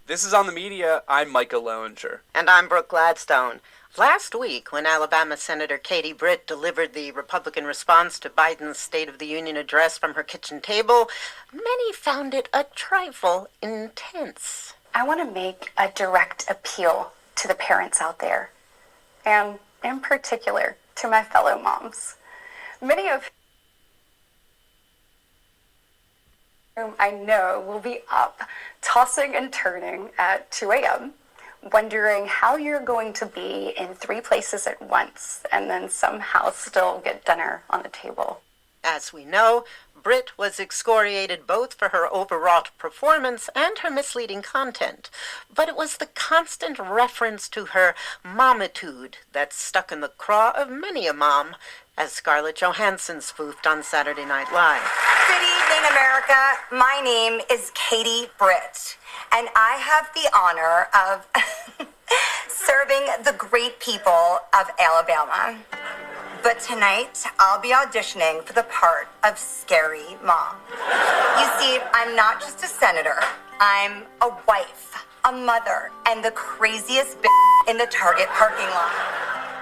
This is On the Media. I'm Micah Lowinger. And I'm Brooke Gladstone. Last week, when Alabama Senator Katie Britt delivered the Republican response to Biden's State of the Union address from her kitchen table, many found it a trifle intense. I want to make a direct appeal to the parents out there, and in particular, to my fellow moms. Many of whom I know will be up, tossing and turning at 2 a.m., wondering how you're going to be in 3 places at once and then somehow still get dinner on the table. As we know, Britt was excoriated both for her overwrought performance and her misleading content, but it was the constant reference to her momitude that stuck in the craw of many a mom, as Scarlett Johansson spoofed on Saturday Night Live. Good evening, America. My name is Katie Britt, and I have the honor of serving the great people of Alabama. But tonight, I'll be auditioning for the part of Scary Mom. You see, I'm not just a senator. I'm a wife, a mother, and the craziest bitch in the Target parking lot.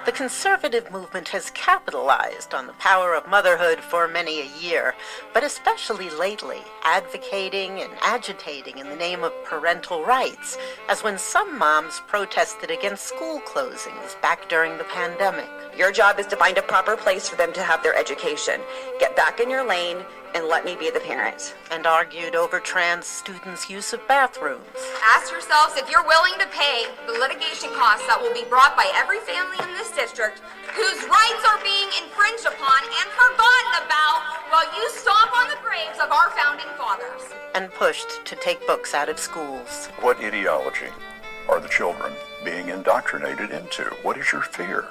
The conservative movement has capitalized on the power of motherhood for many a year, but especially lately, advocating and agitating in the name of parental rights, as when some moms protested against school closings back during the pandemic. Your job is to find a proper place for them to have their education. Get back in your lane and let me be the parent. And argued over trans students' use of bathrooms. Ask yourselves if you're willing to pay the litigation costs that will be brought by every family in this district whose rights are being infringed upon and forgotten about while you stomp on the graves of our founding fathers. And pushed to take books out of schools. What ideology are the children being indoctrinated into? What is your fear?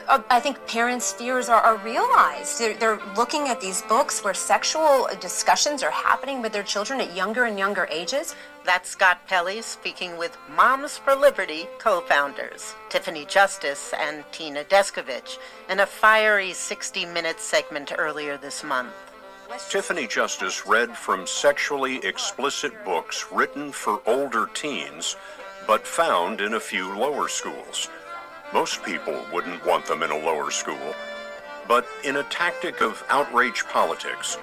I think parents' fears are realized. They're looking at these books where sexual discussions are happening with their children at younger and younger ages. That's Scott Pelley speaking with Moms for Liberty co-founders, Tiffany Justice and Tina Deskovich, in a fiery 60-minute segment earlier this month. Tiffany Justice read from sexually explicit books written for older teens, but found in a few lower schools. Most people wouldn't want them in a lower school. But in a tactic of outrage politics,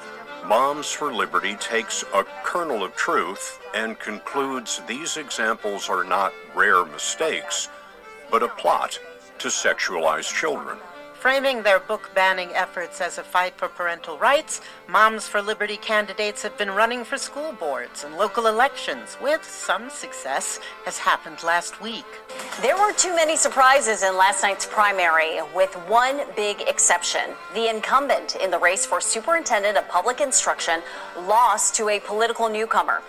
Moms for Liberty takes a kernel of truth and concludes these examples are not rare mistakes, but a plot to sexualize children. Framing their book-banning efforts as a fight for parental rights, Moms for Liberty candidates have been running for school boards and local elections, with some success, as happened last week. There were too many surprises in last night's primary, with one big exception. The incumbent in the race for superintendent of public instruction lost to a political newcomer.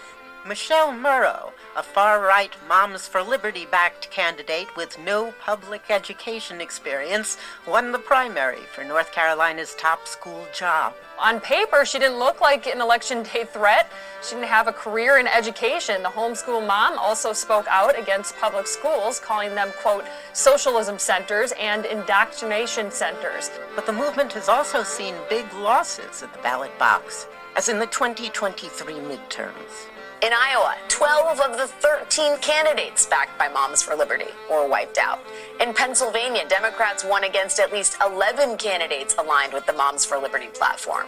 Michelle Murrow, a far-right Moms for Liberty-backed candidate with no public education experience, won the primary for North Carolina's top school job. On paper, she didn't look like an election day threat. She didn't have a career in education. The homeschool mom also spoke out against public schools, calling them, quote, socialism centers and indoctrination centers. But the movement has also seen big losses at the ballot box, as in the 2023 midterms. In Iowa, 12 of the 13 candidates backed by Moms for Liberty were wiped out. In Pennsylvania, Democrats won against at least 11 candidates aligned with the Moms for Liberty platform.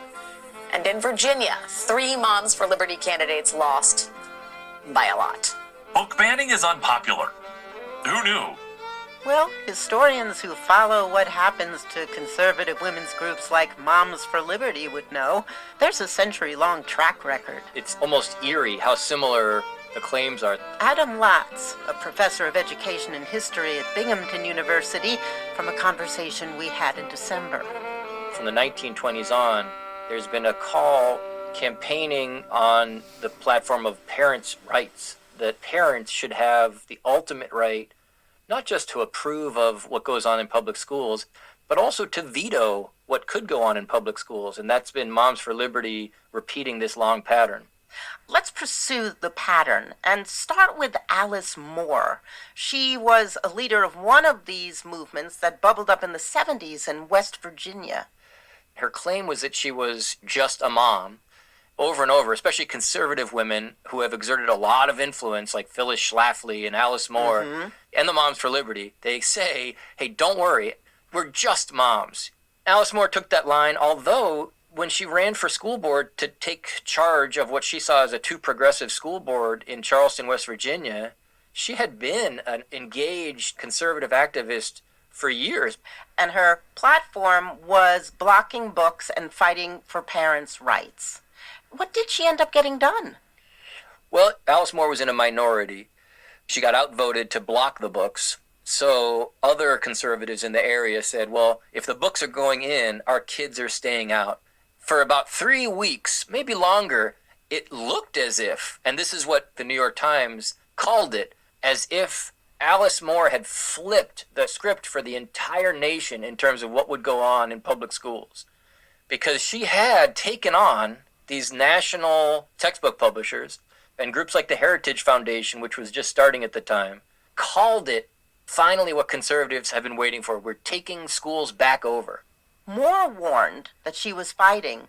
And in Virginia, 3 Moms for Liberty candidates lost by a lot. Book banning is unpopular. Who knew? Well, historians who follow what happens to conservative women's groups like Moms for Liberty would know. There's a century-long track record. It's almost eerie how similar the claims are. Adam Latz, a professor of education and history at Binghamton University, from a conversation we had in December. From the 1920s on, there's been a call campaigning on the platform of parents' rights, that parents should have the ultimate right not just to approve of what goes on in public schools, but also to veto what could go on in public schools. And that's been Moms for Liberty repeating this long pattern. Let's pursue the pattern and start with Alice Moore. She was a leader of one of these movements that bubbled up in the 70s in West Virginia. Her claim was that she was just a mom, over and over, especially conservative women who have exerted a lot of influence, like Phyllis Schlafly and Alice Moore, and the Moms for Liberty. They say, hey, don't worry, we're just moms. Alice Moore took that line, although when she ran for school board to take charge of what she saw as a too progressive school board in Charleston, West Virginia, she had been an engaged conservative activist for years. And her platform was blocking books and fighting for parents' rights. What did she end up getting done? Well, Alice Moore was in a minority. She got outvoted to block the books. So other conservatives in the area said, well, if the books are going in, our kids are staying out. For about 3 weeks, maybe longer, it looked as if, and this is what the New York Times called it, as if Alice Moore had flipped the script for the entire nation in terms of what would go on in public schools. Because she had taken on these national textbook publishers and groups like the Heritage Foundation, which was just starting at the time, called it finally what conservatives have been waiting for. We're taking schools back over. Moore warned that she was fighting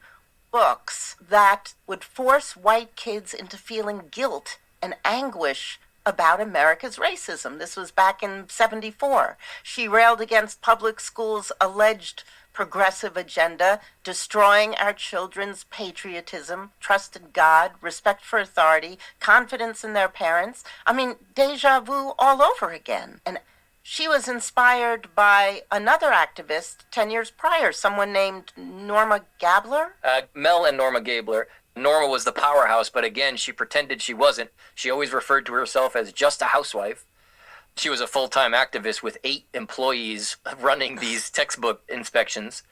books that would force white kids into feeling guilt and anguish about America's racism. This was back in 1974. She railed against public schools' alleged progressive agenda, destroying our children's patriotism, trust in God, respect for authority, confidence in their parents. I mean, deja vu all over again. And she was inspired by another activist 10 years prior, someone named Norma Gabler. Mel and Norma Gabler. Norma was the powerhouse, but again, she pretended she wasn't. She always referred to herself as just a housewife. She was a full-time activist with 8 employees running these textbook inspections.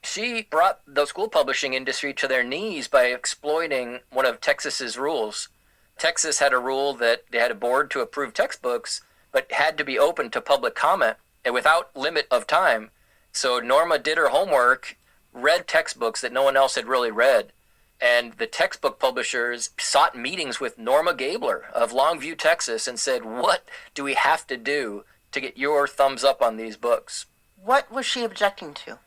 She brought the school publishing industry to their knees by exploiting one of Texas's rules. Texas had a rule that they had a board to approve textbooks, but had to be open to public comment and without limit of time. So Norma did her homework, read textbooks that no one else had really read. And the textbook publishers sought meetings with Norma Gabler of Longview, Texas, and said, what do we have to do to get your thumbs up on these books? What was she objecting to?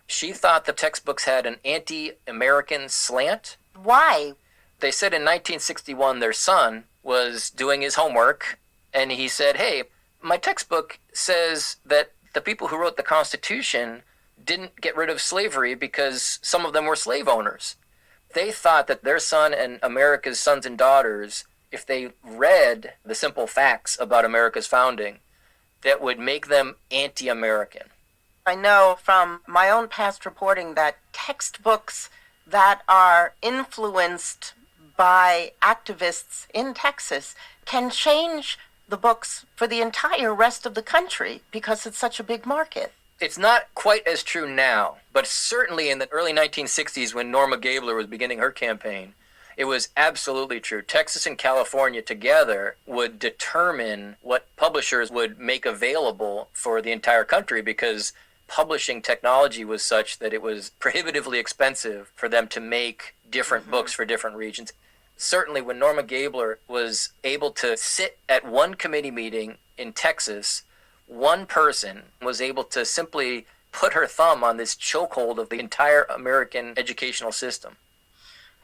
She thought the textbooks had an anti-American slant. Why? They said in 1961 their son was doing his homework, and he said, hey, my textbook says that the people who wrote the Constitution didn't get rid of slavery because some of them were slave owners. They thought that their son and America's sons and daughters, if they read the simple facts about America's founding, that would make them anti-American. I know from my own past reporting that textbooks that are influenced by activists in Texas can change the books for the entire rest of the country because it's such a big market. It's not quite as true now, but certainly in the early 1960s when Norma Gabler was beginning her campaign, it was absolutely true. Texas and California together would determine what publishers would make available for the entire country because publishing technology was such that it was prohibitively expensive for them to make different books for different regions. Certainly when Norma Gabler was able to sit at one committee meeting in Texas, one person was able to simply put her thumb on this chokehold of the entire American educational system.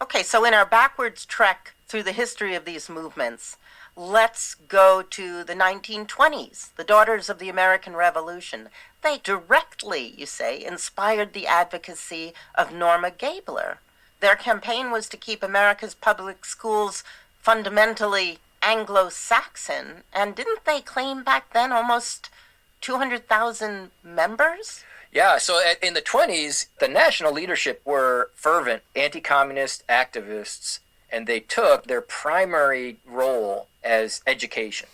Okay, so in our backwards trek through the history of these movements, let's go to the 1920s, the Daughters of the American Revolution. They directly, you say, inspired the advocacy of Norma Gabler. Their campaign was to keep America's public schools fundamentally Anglo-Saxon, and didn't they claim back then almost 200,000 members? Yeah, so in the 20s, the national leadership were fervent anti-communist activists, and they took their primary role as education.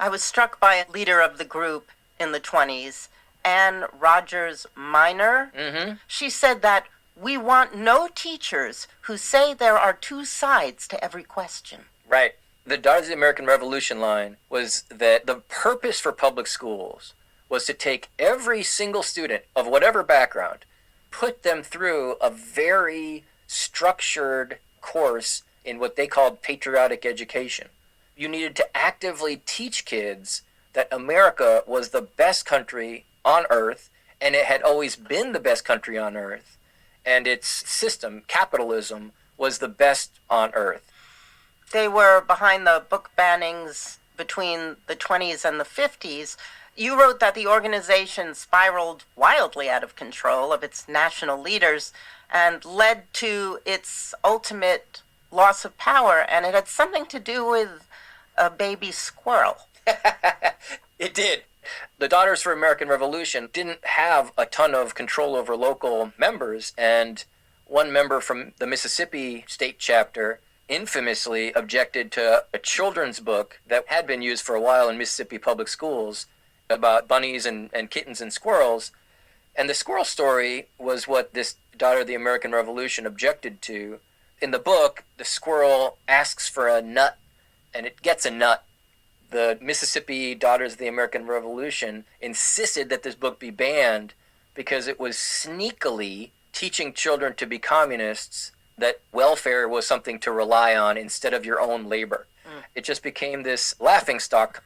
I was struck by a leader of the group in the 20s, Anne Rogers Minor. She said that we want no teachers who say there are 2 sides to every question. Right. The Daughters of the American Revolution line was that the purpose for public schools was to take every single student of whatever background, put them through a very structured course in what they called patriotic education. You needed to actively teach kids that America was the best country on earth, and it had always been the best country on earth, and its system, capitalism, was the best on earth. They were behind the book bannings between the 20s and the 50s. You wrote that the organization spiraled wildly out of control of its national leaders and led to its ultimate loss of power, and it had something to do with a baby squirrel. It did. The Daughters for American Revolution didn't have a ton of control over local members, and one member from the Mississippi state chapter infamously objected to a children's book that had been used for a while in Mississippi public schools about bunnies and kittens and squirrels. And the squirrel story was what this Daughter of the American Revolution objected to. In the book, the squirrel asks for a nut, and it gets a nut. The Mississippi Daughters of the American Revolution insisted that this book be banned because it was sneakily teaching children to be communists, that welfare was something to rely on instead of your own labor. It just became this laughingstock.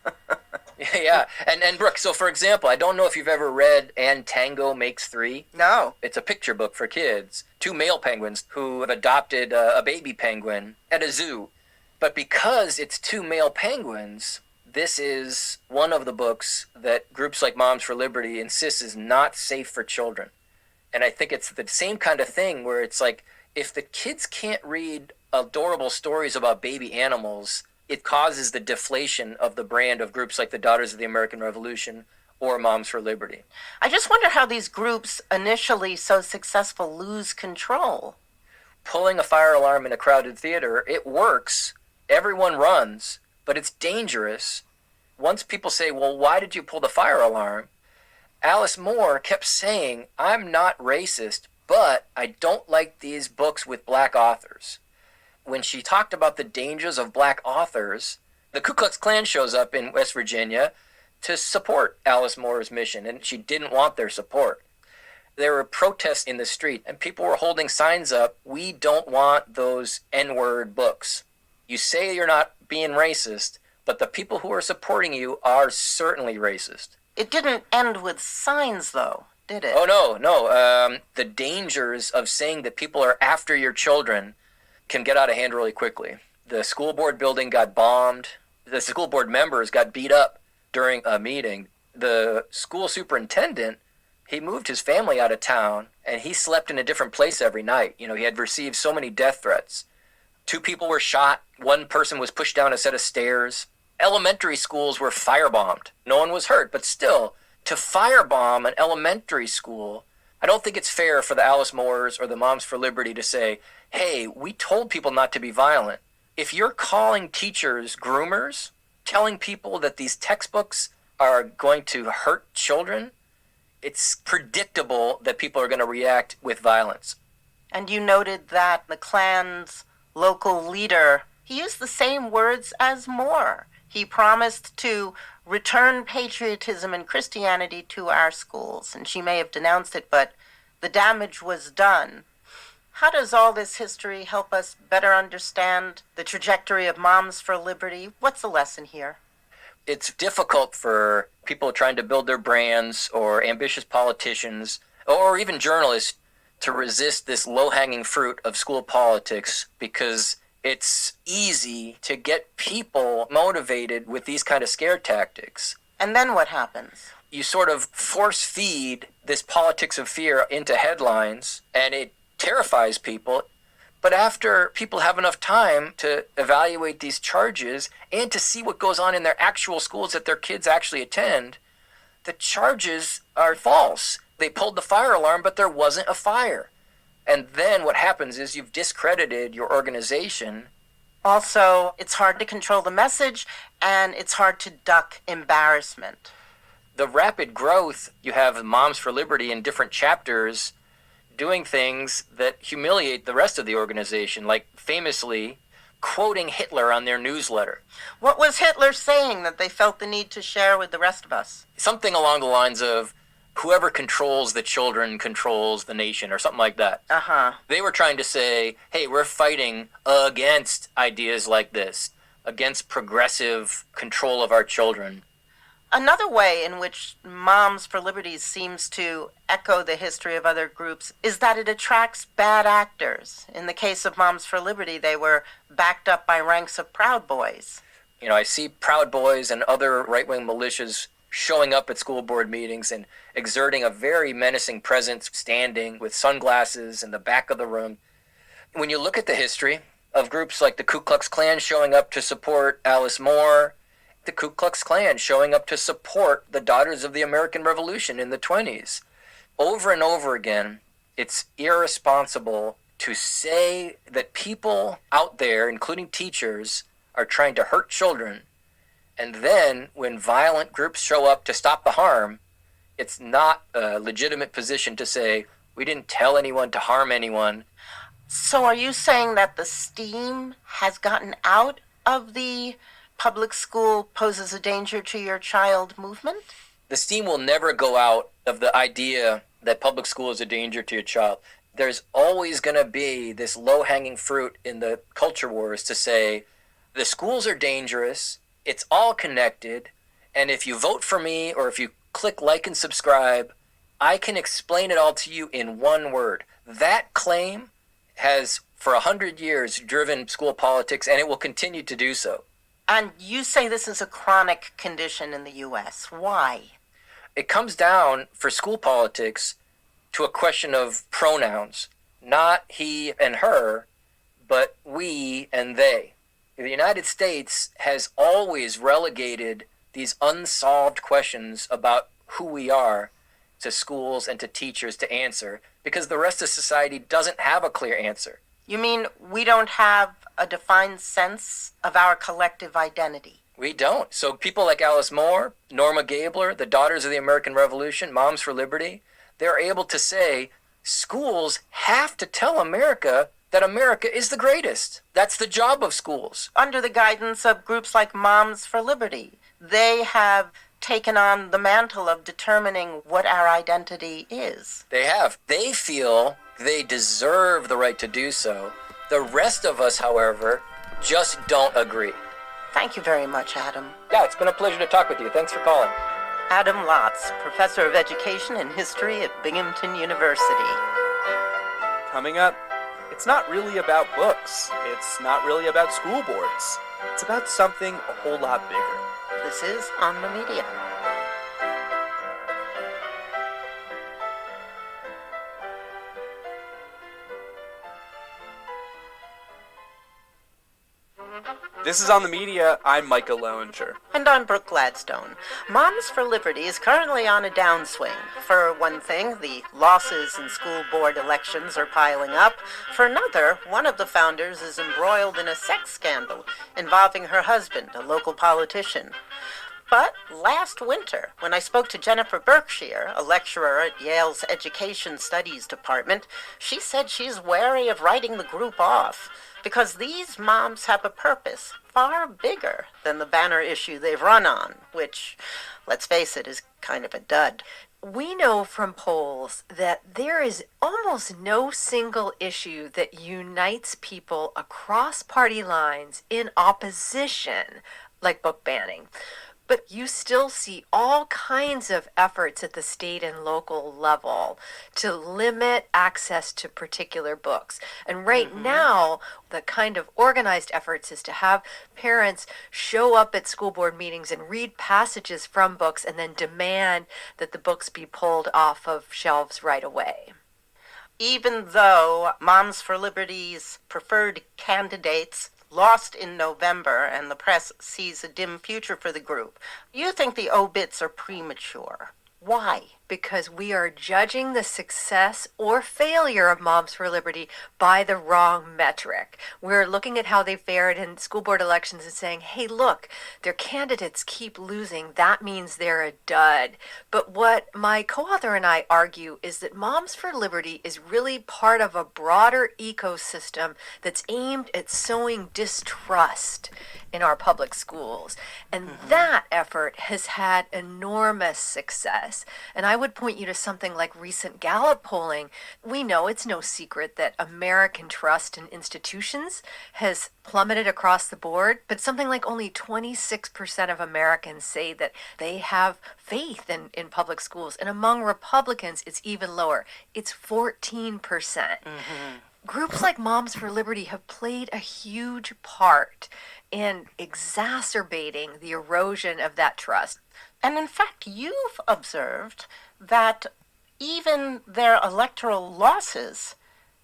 Yeah. And Brooke, so for example, I don't know if you've ever read And Tango Makes Three. No. It's a picture book for kids. Two male penguins who have adopted a baby penguin at a zoo. But because it's two male penguins, this is one of the books that groups like Moms for Liberty insist is not safe for children. And I think it's the same kind of thing where it's like, if the kids can't read adorable stories about baby animals, it causes the deflation of the brand of groups like the Daughters of the American Revolution or Moms for Liberty. I just wonder how these groups, initially so successful, lose control. Pulling a fire alarm in a crowded theater, it works. Everyone runs, but it's dangerous. Once people say, well, why did you pull the fire alarm? Alice Moore kept saying, I'm not racist, but I don't like these books with black authors. When she talked about the dangers of black authors, the Ku Klux Klan shows up in West Virginia to support Alice Moore's mission, and she didn't want their support. There were protests in the street, and people were holding signs up, we don't want those N-word books. You say you're not being racist, but the people who are supporting you are certainly racist. It didn't end with signs, though, did it? Oh, no. The dangers of saying that people are after your children can get out of hand really quickly. The school board building got bombed. The school board members got beat up during a meeting. The school superintendent, he moved his family out of town, and he slept in a different place every night. You know, he had received so many death threats. 2 people were shot. 1 person was pushed down a set of stairs. Elementary schools were firebombed. No one was hurt, but still, to firebomb an elementary school, I don't think it's fair for the Alice Moores or the Moms for Liberty to say, hey, we told people not to be violent. If you're calling teachers groomers, telling people that these textbooks are going to hurt children, it's predictable that people are going to react with violence. And you noted that the Klan's local leader, he used the same words as Moore. He promised to return patriotism and Christianity to our schools, and she may have denounced it, but the damage was done. How does all this history help us better understand the trajectory of Moms for Liberty? What's the lesson here? It's difficult for people trying to build their brands or ambitious politicians or even journalists to resist this low-hanging fruit of school politics because it's easy to get people motivated with these kind of scare tactics. And then what happens? You sort of force feed this politics of fear into headlines, and it terrifies people. But after people have enough time to evaluate these charges and to see what goes on in their actual schools that their kids actually attend, the charges are false. They pulled the fire alarm, but there wasn't a fire. And then what happens is you've discredited your organization. Also, it's hard to control the message, and it's hard to duck embarrassment. The rapid growth, you have Moms for Liberty in different chapters doing things that humiliate the rest of the organization, like famously quoting Hitler on their newsletter. What was Hitler saying that they felt the need to share with the rest of us? Something along the lines of, whoever controls the children controls the nation, or something like that. Uh-huh. They were trying to say, hey, we're fighting against ideas like this, against progressive control of our children. Another way in which Moms for Liberty seems to echo the history of other groups is that it attracts bad actors. In the case of Moms for Liberty, they were backed up by ranks of Proud Boys. You know, I see Proud Boys and other right-wing militias showing up at school board meetings and exerting a very menacing presence, standing with sunglasses in the back of the room. When you look at the history of groups like the Ku Klux Klan showing up to support Alice Moore, the Ku Klux Klan showing up to support the Daughters of the American Revolution in the 20s. Over and over again, it's irresponsible to say that people out there, including teachers, are trying to hurt children. And then when violent groups show up to stop the harm, it's not a legitimate position to say, we didn't tell anyone to harm anyone. So are you saying that the steam has gotten out of the public school poses a danger to your child movement? The steam will never go out of the idea that public school is a danger to your child. There's always going to be this low-hanging fruit in the culture wars to say, the schools are dangerous, it's all connected, and if you vote for me or if you click like and subscribe, I can explain it all to you in one word. That claim has, for 100 years, driven school politics, and it will continue to do so. And you say this is a chronic condition in the U.S. Why? It comes down, for school politics, to a question of pronouns. Not he and her, but we and they. The United States has always relegated these unsolved questions about who we are to schools and to teachers to answer, because the rest of society doesn't have a clear answer. You mean we don't have a defined sense of our collective identity? We don't. So people like Alice Moore, Norma Gabler, the Daughters of the American Revolution, Moms for Liberty, they're able to say schools have to tell America that America is the greatest. That's the job of schools. Under the guidance of groups like Moms for Liberty, they have taken on the mantle of determining what our identity is. They have. They feel they deserve the right to do so. The rest of us, however, just don't agree. Thank you very much, Adam. Yeah, it's been a pleasure to talk with you. Thanks for calling. Adam Lotz, Professor of Education and History at Binghamton University. Coming up, it's not really about books. It's not really about school boards. It's about something a whole lot bigger. This is On the Media. This is On the Media. I'm Micah Lowinger. And I'm Brooke Gladstone. Moms for Liberty is currently on a downswing. For one thing, the losses in school board elections are piling up. For another, one of the founders is embroiled in a sex scandal involving her husband, a local politician. But last winter, when I spoke to Jennifer Berkshire, a lecturer at Yale's Education Studies Department, she said she's wary of writing the group off because these moms have a purpose far bigger than the banner issue they've run on, which, let's face it, is kind of a dud. We know from polls that there is almost no single issue that unites people across party lines in opposition, like book banning. But you still see all kinds of efforts at the state and local level to limit access to particular books. And right now, the kind of organized efforts is to have parents show up at school board meetings and read passages from books and then demand that the books be pulled off of shelves right away. Even though Moms for Liberty's preferred candidates lost in November and the press sees a dim future for the group, you think the obits are premature. Why? Because we are judging the success or failure of Moms for Liberty by the wrong metric. We're looking at how they fared in school board elections and saying, hey, look, their candidates keep losing. That means they're a dud. But what my co-author and I argue is that Moms for Liberty is really part of a broader ecosystem that's aimed at sowing distrust in our public schools. And that effort has had enormous success. And I would point you to something like recent Gallup polling. We know it's no secret that American trust in institutions has plummeted across the board, but something like only 26% of Americans say that they have faith in public schools. And among Republicans, it's even lower. It's 14%. Groups like Moms for Liberty have played a huge part in exacerbating the erosion of that trust. And in fact, you've observed that even their electoral losses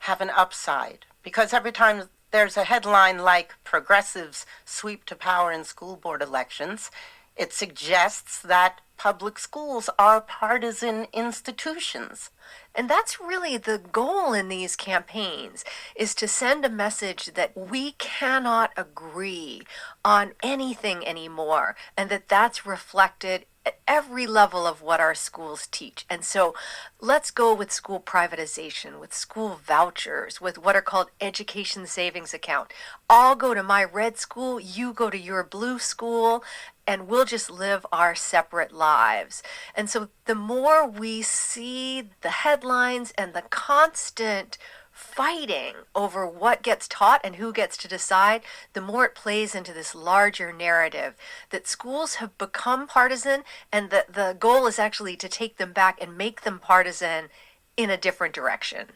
have an upside, because every time there's a headline like "Progressives Sweep to Power in School Board Elections," it suggests that public schools are partisan institutions. And that's really the goal in these campaigns, is to send a message that we cannot agree on anything anymore, and that's reflected at every level of what our schools teach. And so let's go with school privatization, with school vouchers, with what are called education savings account. I'll go to my red school, you go to your blue school, and we'll just live our separate lives. And so the more we see the headlines and the constant fighting over what gets taught and who gets to decide, the more it plays into this larger narrative that schools have become partisan, and that the goal is actually to take them back and make them partisan in a different direction.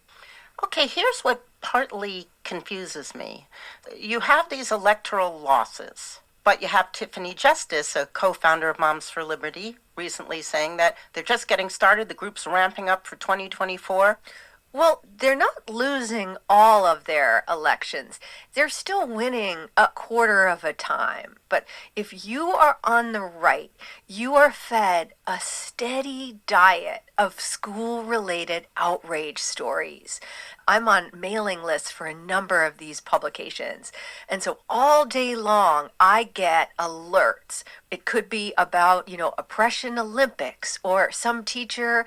Okay, here's what partly confuses me. You have these electoral losses, but you have Tiffany Justice, a co-founder of Moms for Liberty, recently saying that they're just getting started, the group's ramping up for 2024. Well, they're not losing all of their elections. They're still winning a quarter of a time. But if you are on the right, you are fed a steady diet of school-related outrage stories. I'm on mailing lists for a number of these publications. And so all day long, I get alerts. It could be about, oppression Olympics, or some teacher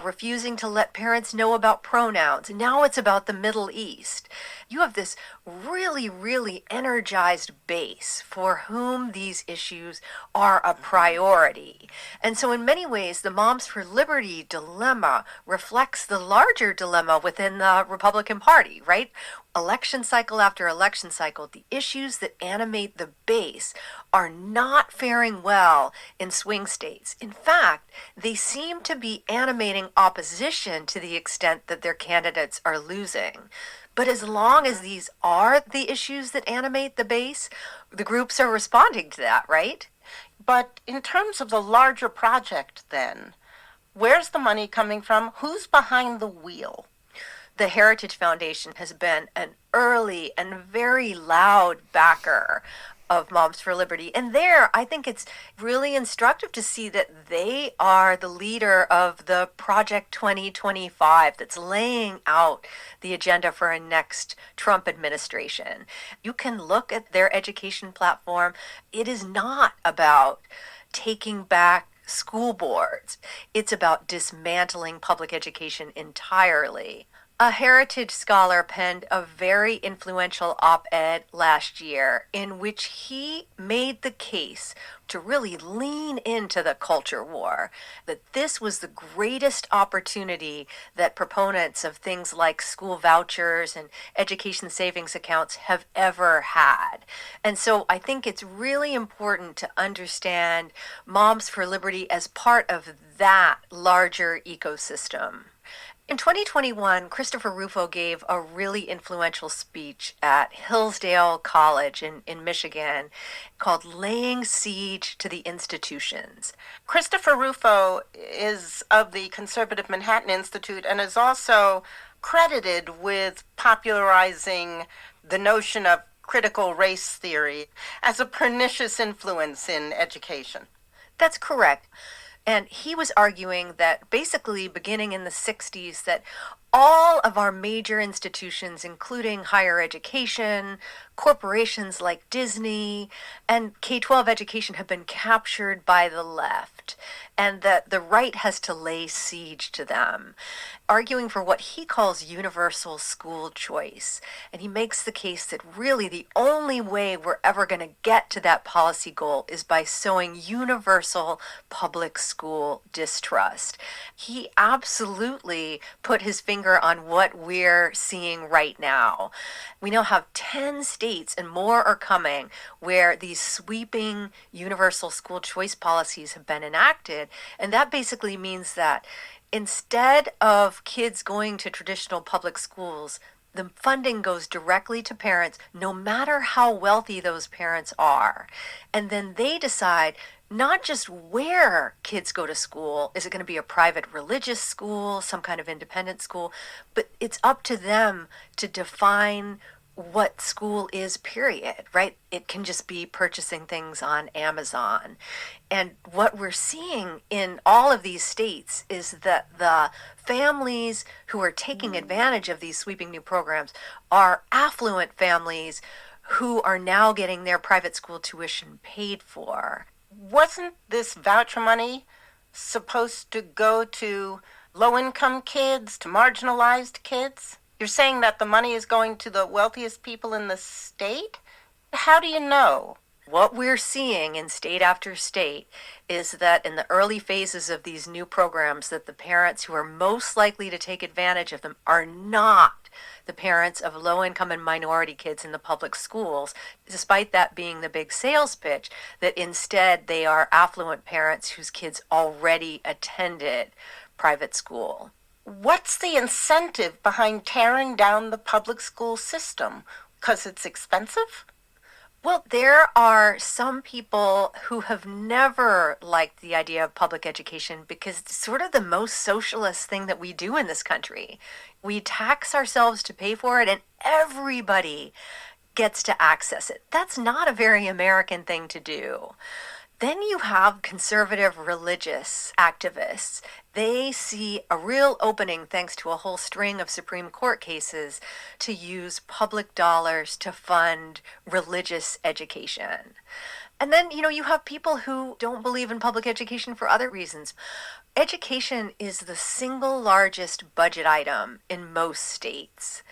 refusing to let parents know about pronouns. Now it's about the Middle East. You have this really, really energized base for whom these issues are a priority. And so in many ways, the Moms for Liberty dilemma reflects the larger dilemma within the Republican Party, right? Election cycle after election cycle, the issues that animate the base are not faring well in swing states. In fact, they seem to be animating opposition to the extent that their candidates are losing. But as long as these are the issues that animate the base, the groups are responding to that, right? But in terms of the larger project then, where's the money coming from? Who's behind the wheel? The Heritage Foundation has been an early and very loud backer of Moms for Liberty. And there, I think it's really instructive to see that they are the leader of the Project 2025 that's laying out the agenda for a next Trump administration. You can look at their education platform. It is not about taking back school boards. It's about dismantling public education entirely. A Heritage scholar penned a very influential op-ed last year in which he made the case to really lean into the culture war, that this was the greatest opportunity that proponents of things like school vouchers and education savings accounts have ever had. And so I think it's really important to understand Moms for Liberty as part of that larger ecosystem. In 2021, Christopher Rufo gave a really influential speech at Hillsdale College in Michigan called "Laying Siege to the Institutions." Christopher Rufo is of the Conservative Manhattan Institute and is also credited with popularizing the notion of critical race theory as a pernicious influence in education. That's correct. And he was arguing that basically beginning in the 60s that all of our major institutions, including higher education, corporations like Disney, and K-12 education have been captured by the left, and that the right has to lay siege to them, arguing for what he calls universal school choice. And he makes the case that really the only way we're ever going to get to that policy goal is by sowing universal public school distrust. He absolutely put his finger on what we're seeing right now. We now have 10 states, and more are coming, where these sweeping universal school choice policies have been enacted. And that basically means that instead of kids going to traditional public schools, the funding goes directly to parents, no matter how wealthy those parents are. And then they decide not just where kids go to school. Is it going to be a private religious school, some kind of independent school? But it's up to them to define what school is, period, right? It can just be purchasing things on Amazon. And what we're seeing in all of these states is that the families who are taking advantage of these sweeping new programs are affluent families who are now getting their private school tuition paid for. Wasn't this voucher money supposed to go to low-income kids, to marginalized kids? You're saying that the money is going to the wealthiest people in the state? How do you know? What we're seeing in state after state is that in the early phases of these new programs, that the parents who are most likely to take advantage of them are not the parents of low-income and minority kids in the public schools, despite that being the big sales pitch, that instead they are affluent parents whose kids already attended private school. What's the incentive behind tearing down the public school system? Because it's expensive? Well, there are some people who have never liked the idea of public education because it's sort of the most socialist thing that we do in this country. We tax ourselves to pay for it, and everybody gets to access it. That's not a very American thing to do. Then you have conservative religious activists. They see a real opening, thanks to a whole string of Supreme Court cases, to use public dollars to fund religious education. And then, you have people who don't believe in public education for other reasons. Education is the single largest budget item in most states.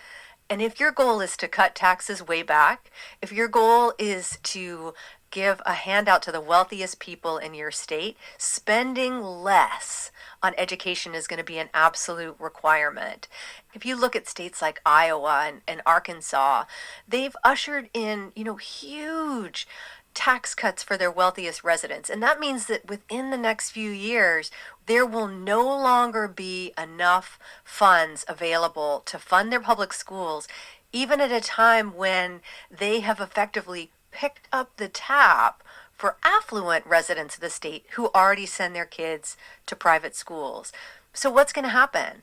And if your goal is to cut taxes way back, if your goal is to give a handout to the wealthiest people in your state, spending less on education is going to be an absolute requirement. If you look at states like Iowa and Arkansas, they've ushered in, huge tax cuts for their wealthiest residents. And that means that within the next few years, there will no longer be enough funds available to fund their public schools, even at a time when they have effectively picked up the tab for affluent residents of the state who already send their kids to private schools. So what's going to happen?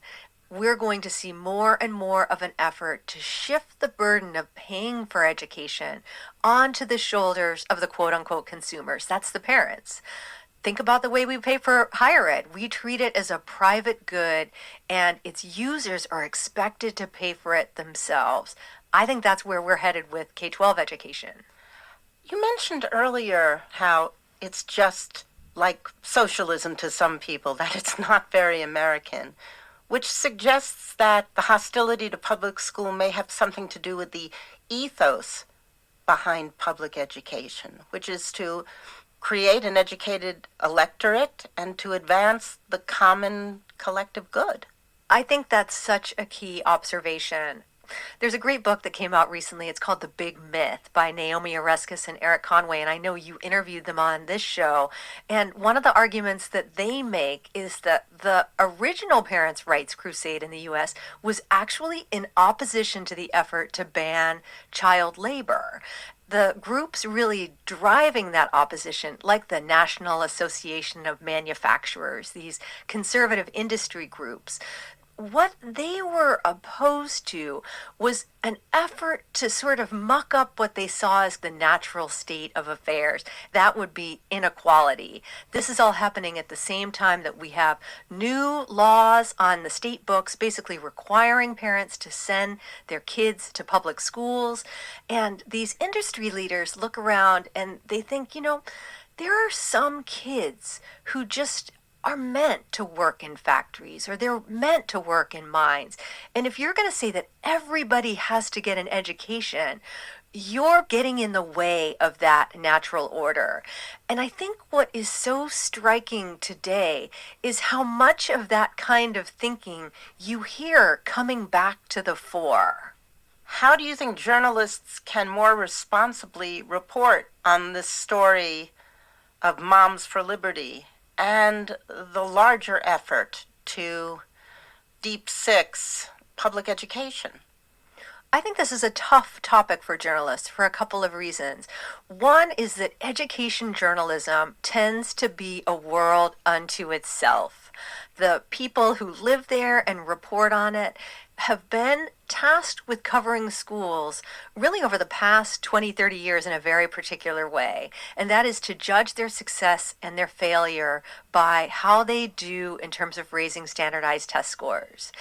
We're going to see more and more of an effort to shift the burden of paying for education onto the shoulders of the quote-unquote consumers. That's the parents. Think about the way we pay for higher ed. We treat it as a private good, and its users are expected to pay for it themselves. I think that's where we're headed with K-12 education. You mentioned earlier how it's just like socialism to some people, that it's not very American, which suggests that the hostility to public school may have something to do with the ethos behind public education, which is to create an educated electorate and to advance the common collective good. I think that's such a key observation. There's a great book that came out recently. It's called The Big Myth by Naomi Oreskes and Eric Conway, and I know you interviewed them on this show. And one of the arguments that they make is that the original parents' rights crusade in the U.S. was actually in opposition to the effort to ban child labor. The groups really driving that opposition, like the National Association of Manufacturers, these conservative industry groups, what they were opposed to was an effort to sort of muck up what they saw as the natural state of affairs. That would be inequality. This is all happening at the same time that we have new laws on the state books, basically requiring parents to send their kids to public schools. And these industry leaders look around and they think, there are some kids who just are meant to work in factories or they're meant to work in mines. And if you're going to say that everybody has to get an education, you're getting in the way of that natural order. And I think what is so striking today is how much of that kind of thinking you hear coming back to the fore. How do you think journalists can more responsibly report on this story of Moms for Liberty and the larger effort to deep six public education? I think this is a tough topic for journalists for a couple of reasons. One is that education journalism tends to be a world unto itself. The people who live there and report on it have been tasked with covering schools really over the past 20, 30 years in a very particular way. And that is to judge their success and their failure by how they do in terms of raising standardized test scores.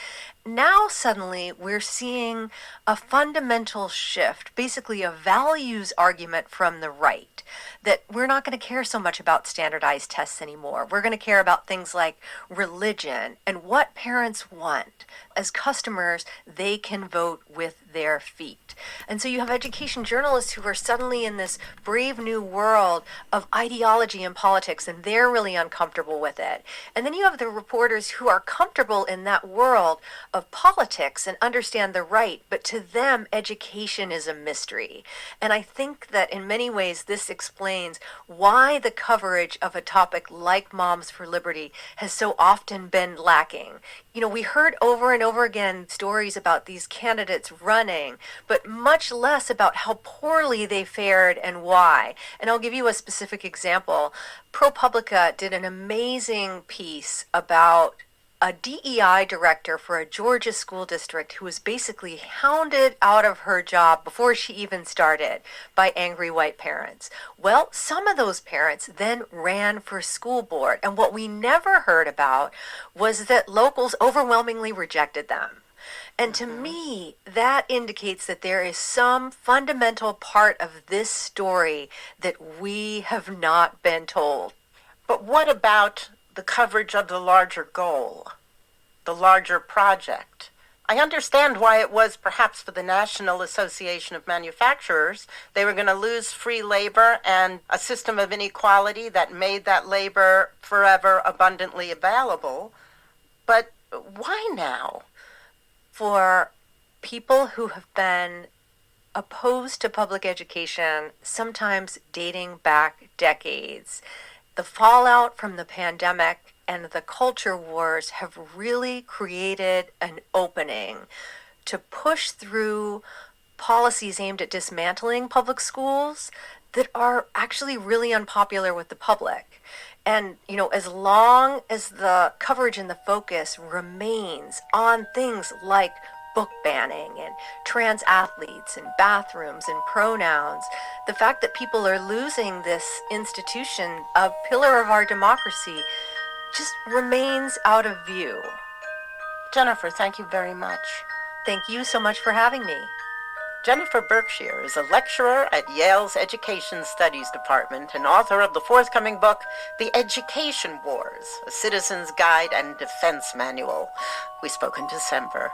Now suddenly we're seeing a fundamental shift, basically a values argument from the right, that we're not going to care so much about standardized tests anymore. We're going to care about things like religion and what parents want. As customers, they can vote with their feet. And so you have education journalists who are suddenly in this brave new world of ideology and politics, and they're really uncomfortable with it. And then you have the reporters who are comfortable in that world of politics and understand the right, but to them, education is a mystery. And I think that in many ways, this explains why the coverage of a topic like Moms for Liberty has so often been lacking. We heard over and over again stories about these candidates running, but much less about how poorly they fared and why. And I'll give you a specific example. ProPublica did an amazing piece about a DEI director for a Georgia school district who was basically hounded out of her job before she even started by angry white parents. Well, some of those parents then ran for school board, and what we never heard about was that locals overwhelmingly rejected them. And to me, that indicates that there is some fundamental part of this story that we have not been told. But what about the coverage of the larger goal, the larger project? I understand why it was perhaps for the National Association of Manufacturers. They were going to lose free labor and a system of inequality that made that labor forever abundantly available. But why now? For people who have been opposed to public education, sometimes dating back decades, the fallout from the pandemic and the culture wars have really created an opening to push through policies aimed at dismantling public schools that are actually really unpopular with the public. And, as long as the coverage and the focus remains on things like book banning and trans athletes and bathrooms and pronouns, the fact that people are losing this institution, a pillar of our democracy, just remains out of view. Jennifer, thank you very much. Thank you so much for having me. Jennifer Berkshire is a lecturer at Yale's Education Studies Department and author of the forthcoming book, The Education Wars, A Citizen's Guide and Defense Manual. We spoke in December.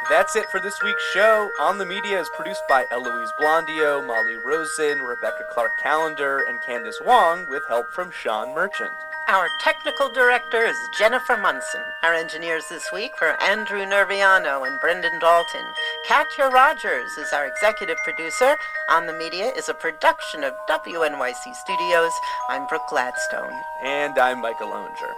That's it for this week's show. On the Media is produced by Eloise Blondio, Molly Rosen, Rebecca Clark-Callender, and Candace Wong, with help from Sean Merchant. Our technical director is Jennifer Munson. Our engineers this week were Andrew Nerviano and Brendan Dalton. Katya Rogers is our executive producer. On the Media is a production of WNYC Studios. I'm Brooke Gladstone. And I'm Michael Onger.